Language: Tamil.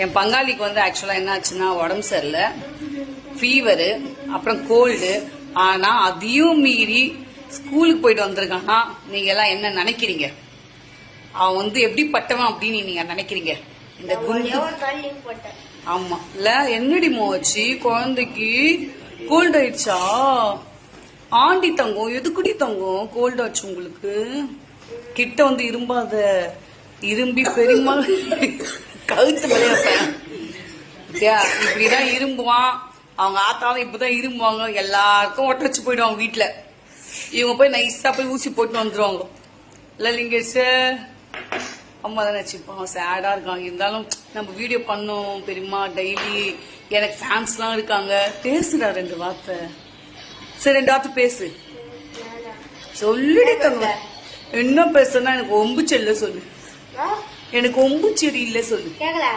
என் பங்காளிக்கு வந்து ஆக்சுவலா என்ன ஆச்சுன்னா உடம்பு சரியில்லை, ஃபீவரு, அப்புறம் கோல்டு. ஆனா அதையும் மீறி ஸ்கூலுக்கு போயிட்டு வந்திருக்கானா. நீங்க எல்லாம் என்ன நினைக்கிறீங்க? அவன் வந்து எப்படி பட்டவன் அப்படின்னு நீங்க நினைக்கிறீங்க? இந்த குண்டு ஆமா இல்ல என்னடி மோச்சு குழந்தைக்கு கோல்டு ஆயிடுச்சா? ஆண்டி தங்கம் எதுக்குடி தங்கம் கோல்டு ஆச்சு உங்களுக்கு? கிட்ட வந்து இரும்பாத, இரும்பி பெரியமா கழுத்து விளையாடுறேன். இப்படிதான் இரும்புவான். அவங்க ஆத்தாலும் இப்பதான் இரும்புவாங்க. எல்லாருக்கும் ஒட்ட வச்சு போயிடுவாங்க வீட்டுல. இவங்க போய் நைஸா போய் ஊசி போட்டு வந்துருவாங்க. இல்ல லிங்கேஷ் அம்மா தானே வச்சுப்பான். சேடா இருக்காங்க. இருந்தாலும் நம்ம வீடியோ பண்ணோம் பெரியமா டெய்லி. எனக்கு ஃபேன்ஸ் எல்லாம் இருக்காங்க. பேசுடா 2 வார்த்தை. சரி 2 வார்த்தை பேசு. சொல்லுடி தங்க. என்ன பேசுனா எனக்கு ஒம்பு செல்ல சொல்லு. எனக்கு ஒம்பு செடி இல்ல சொல்லு.